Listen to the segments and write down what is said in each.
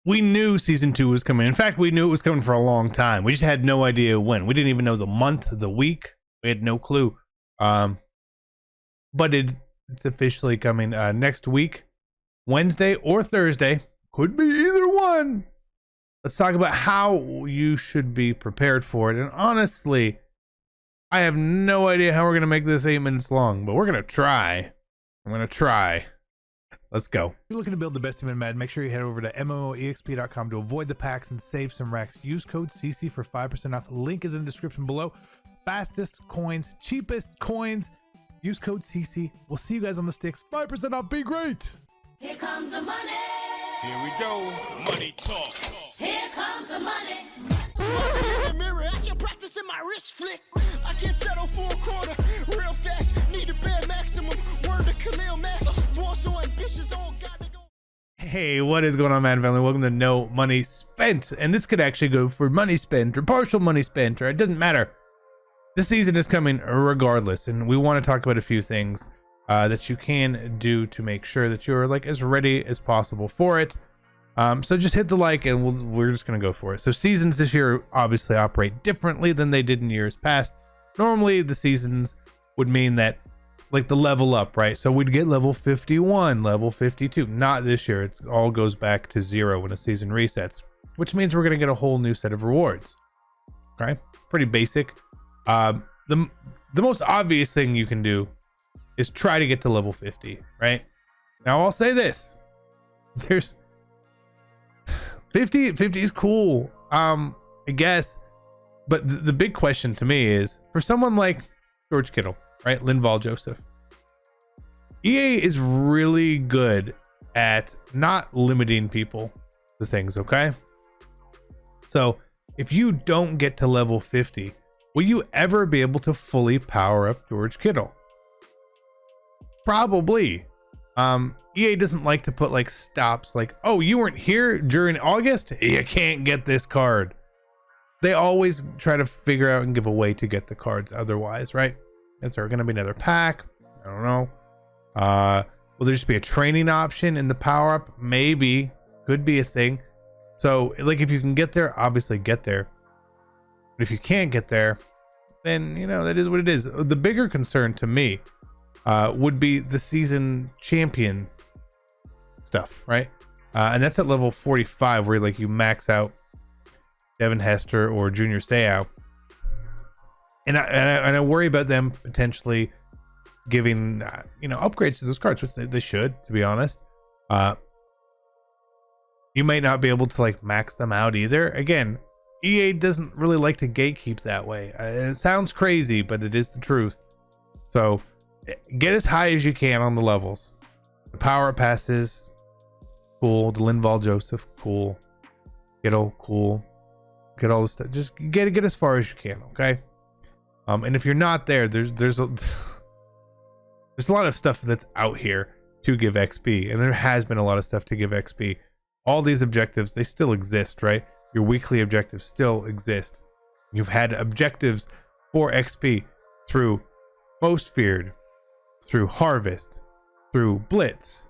we knew season 2 was coming. In fact, we knew it was coming for a long time. We just had no idea when. We didn't even know the month, the week. We had no clue. But it's officially coming next week, Wednesday or Thursday. Could be either one. Let's talk about how you should be prepared for it. And honestly, I have no idea how we're going to make this 8 minutes long, but we're going to try. I'm going to try. Let's go. If you're looking to build the best team in Madden, make sure you head over to MMOEXP.com to avoid the packs and save some racks. Use code CC for 5% off. Link is in the description below. Fastest coins, cheapest coins. Use code CC. We'll see you guys on the sticks. 5% off. Be great. Here comes the money. Here we go. Money talk. Here comes the money. Smoking in the mirror, action practicing my wrist flick. I can't settle for a quarter, real fast. Need a bare maximum. Word to Khalil Mack. More so ambitious, all got to go. Hey, what is going on, Madden family? Welcome to No Money Spent. And this could actually go for money spent or partial money spent, or it doesn't matter. This season is coming regardless, and we want to talk about a few things that you can do to make sure that you're like as ready as possible for it. So just hit the like and we're just going to go for it. So seasons this year obviously operate differently than they did in years past. Normally the seasons would mean that like the level up, right? So we'd get level 51, level 52. Not this year. It all goes back to 0 when a season resets, which means we're going to get a whole new set of rewards. Okay. Pretty basic. The most obvious thing you can do is try to get to level 50, right? Now I'll say this. There's 50 is cool, I guess, but the big question to me is for someone like George Kittle, right? Linval Joseph, EA is really good at not limiting people to things. Okay, so if you don't get to level 50, will you ever be able to fully power up George Kittle? Probably. EA doesn't like to put like stops like, oh, you weren't here during August, you can't get this card. They always try to figure out and give a way to get the cards otherwise, right? Is there going to be another pack? I don't know. Will there just be a training option in the power up? Maybe. Could be a thing. So like if you can get there, obviously get there. But if you can't get there, then you know that is what it is. The bigger concern to me would be the season champion stuff, right? And that's at level 45 where like you max out Devin Hester or Junior Seau, and I worry about them potentially giving upgrades to those cards, which they should, to be honest. You might not be able to like max them out either. Again, EA doesn't really like to gatekeep that way. It sounds crazy, but it is the truth. So get as high as you can on the levels. The power up passes, cool. The Linval Joseph, cool. Kittle, cool. Get all this stuff. Just get as far as you can, okay? And if you're not there, there's a lot of stuff that's out here to give XP, and there has been a lot of stuff to give XP. All these objectives, they still exist, right? Your weekly objectives still exist. You've had objectives for XP through Most Feared, through Harvest, through Blitz,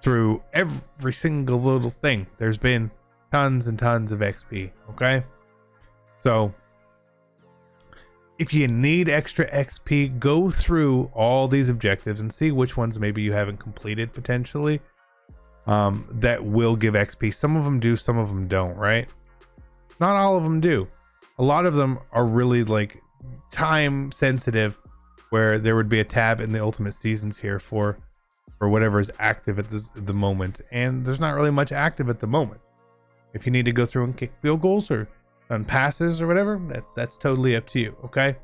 through every single little thing. There's been tons and tons of XP, okay? So if you need extra XP, go through all these objectives and see which ones maybe you haven't completed potentially, that will give XP. Some of them do, some of them don't, right? Not all of them do. A lot of them are really like time sensitive, where there would be a tab in the ultimate seasons here for whatever is active at the moment, and there's not really much active at the moment. If you need to go through and kick field goals or on passes or whatever, that's totally up to you, okay?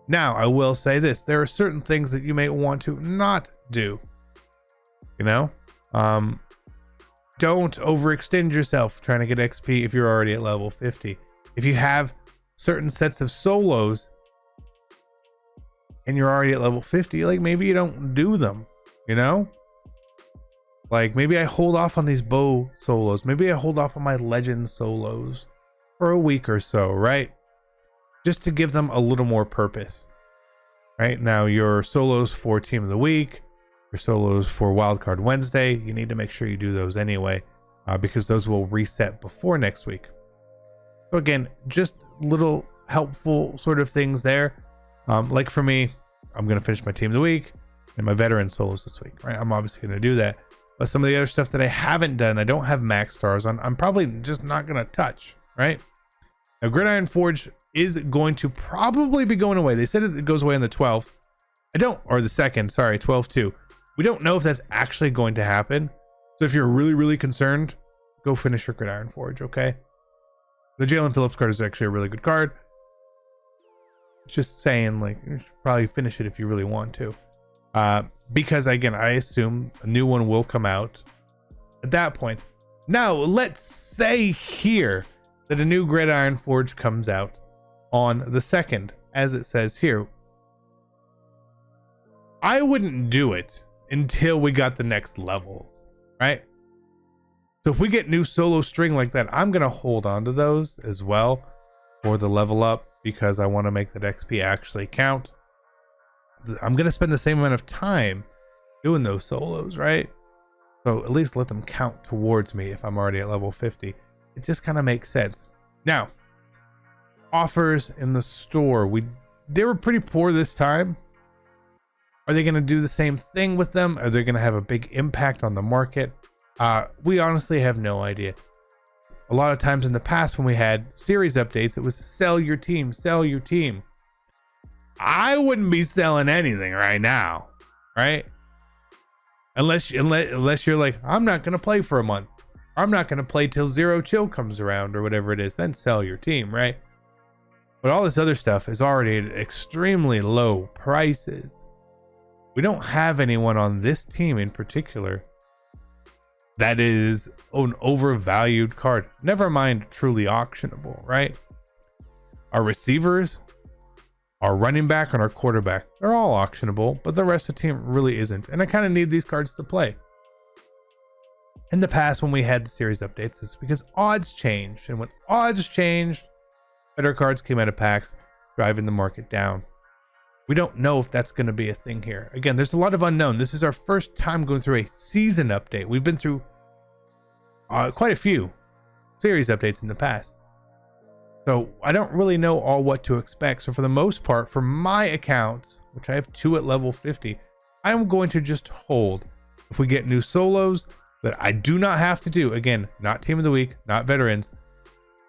Now I will say this: there are certain things that you may want to not do. Don't overextend yourself trying to get XP if you're already at level 50. If you have certain sets of solos and you're already at level 50, like maybe you don't do them, like maybe I hold off on these bow solos, maybe I hold off on my legend solos for a week or so, right? Just to give them a little more purpose. Right now, your solos for Team of the Week, your solos for Wildcard Wednesday, you need to make sure you do those anyway. because those will reset before next week. So again, just little helpful sort of things there. Like for me, I'm going to finish my team of the week and my veteran solos this week, right? I'm obviously going to do that. But some of the other stuff that I haven't done, I don't have max stars on, I'm probably just not going to touch, right? Now, Gridiron Forge is going to probably be going away. They said it goes away on the 12th. Or the 2nd, sorry, 12/2. We don't know if that's actually going to happen. So if you're really, really concerned, go finish your Gridiron Forge, okay? The Jalen Phillips card is actually a really good card. Just saying, like, you should probably finish it if you really want to. Because, again, I assume a new one will come out at that point. Now, let's say here that a new Gridiron Forge comes out on the 2nd, as it says here. I wouldn't do it until we got the next levels, right? So if we get new solo string like that, I'm going to hold on to those as well for the level up because I want to make that XP actually count. I'm going to spend the same amount of time doing those solos, right? So at least let them count towards me if I'm already at level 50. It just kind of makes sense. Now, offers in the store. They were pretty poor this time. Are they going to do the same thing with them? Are they going to have a big impact on the market? We honestly have no idea. A lot of times in the past when we had series updates, it was sell your team, sell your team. I wouldn't be selling anything right now, right? Unless you're like, I'm not going to play for a month. I'm not going to play till Zero Chill comes around or whatever it is. Then sell your team, right? But all this other stuff is already at extremely low prices. We don't have anyone on this team in particular that is an overvalued card. Never mind truly auctionable, right? Our receivers, our running back, and our quarterback, they're all auctionable, but the rest of the team really isn't. And I kind of need these cards to play. In the past, when we had the series updates, it's because odds changed. And when odds changed, better cards came out of packs, driving the market down. We don't know if that's going to be a thing here. Again, there's a lot of unknown. This is our first time going through a season update. We've been through quite a few series updates in the past. So I don't really know all what to expect. So for the most part, for my accounts, which I have 2 at level 50, I'm going to just hold. If we get new solos that I do not have to do, again, not team of the week, not veterans,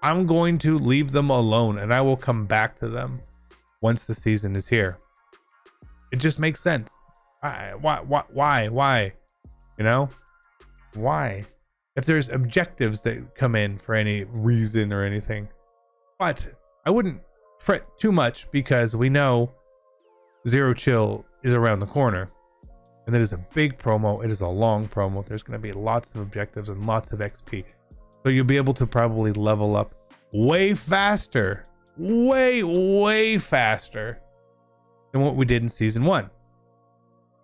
I'm going to leave them alone and I will come back to them once the season is here. It just makes sense. Why? You know? Why? If there's objectives that come in for any reason or anything. But I wouldn't fret too much because we know Zero Chill is around the corner. And that is a big promo. It is a long promo. There's going to be lots of objectives and lots of XP. So you'll be able to probably level up way faster. Way faster than what we did in season 1.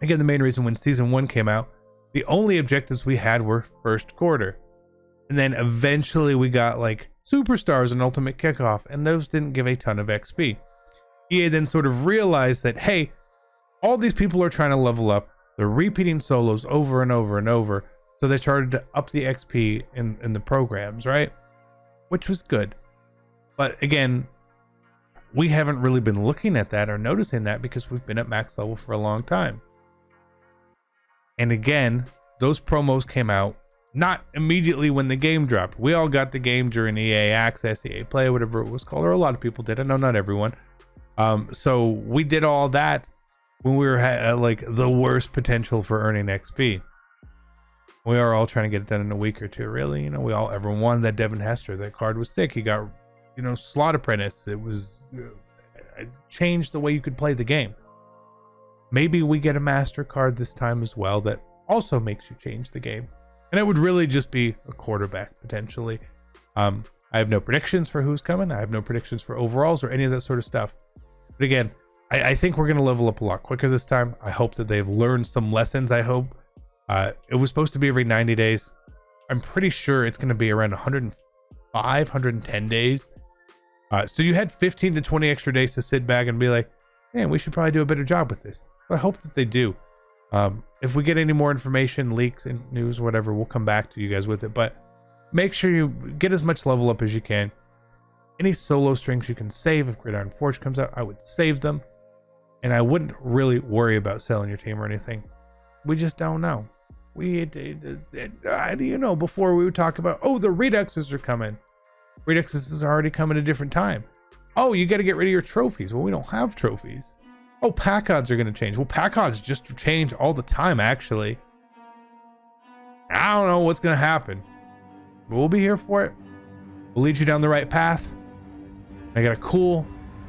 Again, the main reason when season 1 came out, the only objectives we had were first quarter. And then eventually we got like superstars and ultimate kickoff, and those didn't give a ton of XP. EA then sort of realized that, hey, all these people are trying to level up. They're repeating solos over and over and over. So they started to up the XP in the programs, right? Which was good. But again, we haven't really been looking at that or noticing that because we've been at max level for a long time. And again, those promos came out not immediately when the game dropped. We all got the game during EA Access, EA Play, whatever it was called, or a lot of people did. I know not everyone. So we did all that when we were at like the worst potential for earning XP. We are all trying to get it done in a week or two, really. You know, everyone wanted that Devin Hester. That card was sick. He got, Slot Apprentice. It was it changed the way you could play the game. Maybe we get a master card this time as well that also makes you change the game. And it would really just be a quarterback potentially. I have no predictions for who's coming. I have no predictions for overalls or any of that sort of stuff. But again, I think we're going to level up a lot quicker this time. I hope that they've learned some lessons. I hope. It was supposed to be every 90 days. I'm pretty sure it's going to be around 105, 110 days. So you had 15 to 20 extra days to sit back and be like, man, we should probably do a better job with this. So I hope that they do. If we get any more information, leaks, and news, whatever, we'll come back to you guys with it. But make sure you get as much level up as you can. Any solo strings you can save. If Gridiron Forge comes out, I would save them. And I wouldn't really worry about selling your team or anything. We just don't know. You know, before we would talk about, oh, the Redexes are coming. Redexes are already coming at a different time. Oh, you got to get rid of your trophies. Well, we don't have trophies. Oh, pack odds are going to change. Well, pack odds just change all the time, actually. I don't know what's going to happen, but we'll be here for it. We'll lead you down the right path. I got a cool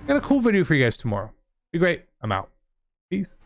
video for you guys tomorrow. Be great. I'm out. Peace.